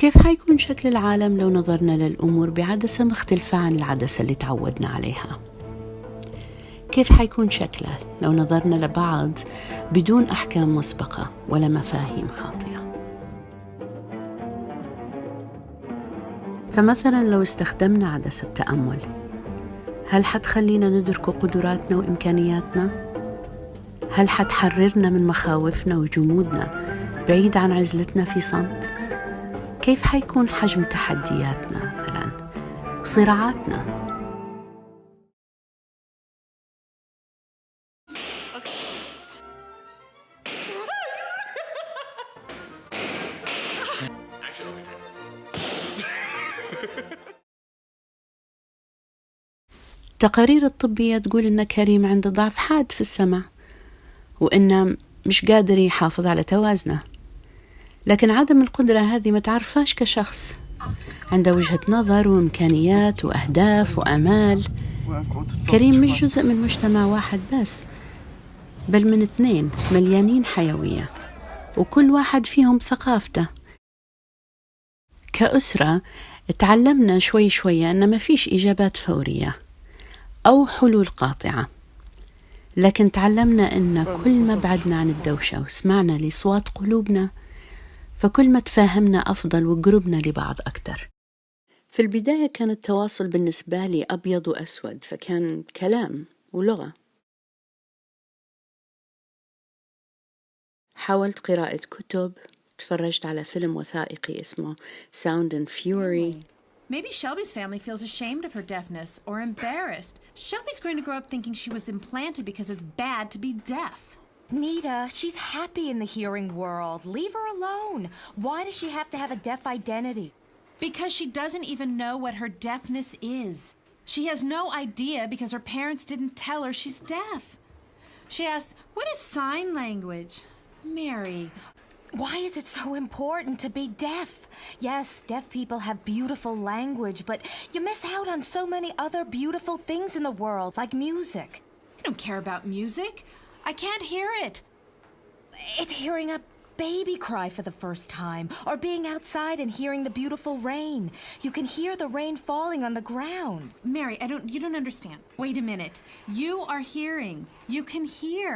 كيف حيكون شكل العالم لو نظرنا للأمور بعدسة مختلفة عن العدسة اللي تعودنا عليها؟ كيف حيكون شكله لو نظرنا لبعض بدون أحكام مسبقة ولا مفاهيم خاطئة؟ فمثلا لو استخدمنا عدسة تأمل، هل حتخلينا ندرك قدراتنا وإمكانياتنا؟ هل حتحررنا من مخاوفنا وجمودنا بعيد عن عزلتنا في صمت؟ كيف حيكون حجم تحدياتنا مثلا وصراعاتنا؟ التقارير الطبية تقول إن كريم عنده ضعف حاد في السمع وإنه مش قادر يحافظ على توازنه، لكن عدم القدرة هذه ما تعرفاش كشخص، عنده وجهة نظر وإمكانيات وأهداف وأمال. كريم مش جزء من مجتمع واحد بس، بل من 2 مليانين حيوية، وكل واحد فيهم ثقافته. كأسرة تعلمنا شوي شوي أن ما فيش إجابات فورية أو حلول قاطعة، لكن تعلمنا أن كل ما بعدنا عن الدوشة وسمعنا لأصوات قلوبنا فكل ما تفاهمنا أفضل وقربنا لبعض أكتر. في البداية كان التواصل بالنسبة لي أبيض وأسود، فكان كلام ولغة. حاولت قراءة كتب، تفرجت على فيلم وثائقي اسمه Sound and Fury. Maybe Shelby's family feels ashamed of her deafness or embarrassed. Shelby's going to grow up thinking she was implanted because it's bad to be deaf. Nita, she's happy in the hearing world. Leave her alone. Why does she have to have a deaf identity? Because she doesn't even know what her deafness is. She has no idea because her parents didn't tell her she's deaf. She asks, "What is sign language?" Mary. Why is it so important to be deaf? Yes, deaf people have beautiful language, but you miss out on so many other beautiful things in the world, like music. I don't care about music. I can't hear it. It's hearing a baby cry for the first time, or being outside and hearing the beautiful rain. You can hear the rain falling on the ground. Mary, you don't understand. Wait a minute. You are hearing. You can hear.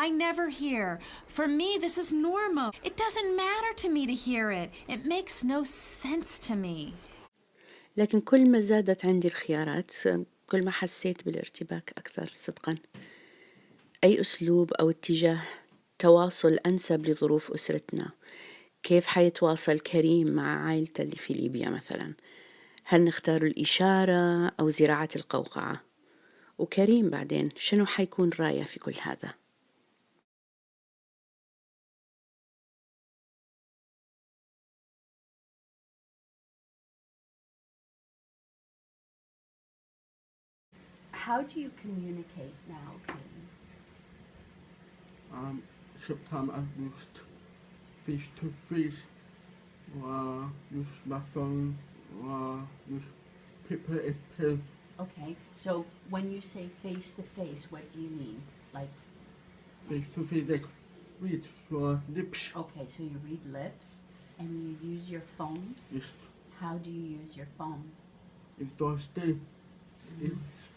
I never hear. For me, this is normal. It doesn't matter to me to hear it. It makes no sense to me. لكن كل ما زادت عندي الخيارات كل ما حسيت بالارتباك أكثر صدقاً. أي أسلوب أو اتجاه تواصل أنسب لظروف أسرتنا؟ كيف حيتواصل كريم مع عائلته اللي في ليبيا مثلاً؟ هل نختار الإشارة أو زراعة القوقعة؟ وكريم بعدين شنو حيكون رأيه في كل هذا؟ How do you communicate now, Katie? Sometimes I used face to face, or use my phone, or use paper and pen. Okay, so when you say face to face, what do you mean? Like Face to face, like read your lips. okay, so you read lips and you use your phone. Yes, How do you use your phone? if don't stay, if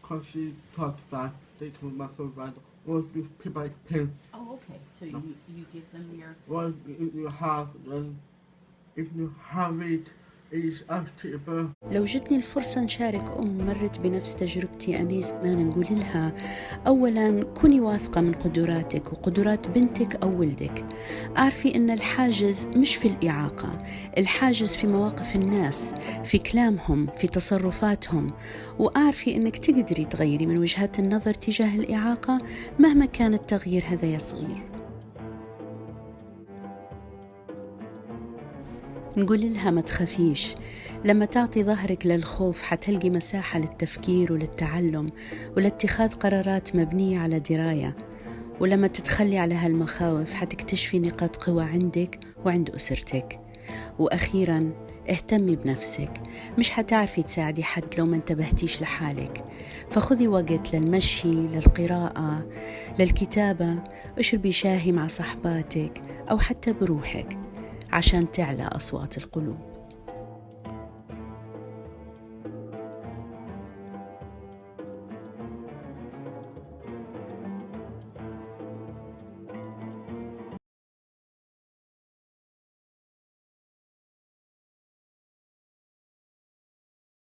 cause she thought that they told my phone that or use paper and pen. Oh, okay. So you give them your Or you have, if you have it, is active. لو جتني الفرصة نشارك مرت بنفس تجربتي أنا زمان نقول لها أولاً كوني واثقة من قدراتك وقدرات بنتك أو ولدك. أعرفي أن الحاجز مش في الإعاقة، الحاجز في مواقف الناس، في كلامهم، في تصرفاتهم. وأعرفي أنك تقدري تغيري من وجهات النظر تجاه الإعاقة مهما كان التغيير هذا صغير. نقول لها ما تخافيش، لما تعطي ظهرك للخوف حتلقي مساحة للتفكير وللتعلم ولاتخاذ قرارات مبنية على دراية، ولما تتخلي على هالمخاوف حتكتشفي نقاط قوة عندك وعند أسرتك. وأخيراً اهتمي بنفسك، مش حتعرفي تساعدي حد لو ما انتبهتيش لحالك. فخذي وقت للمشي، للقراءة، للكتابة، اشربي شاهي مع صحباتك أو حتى بروحك عشان تعلى أصوات القلوب.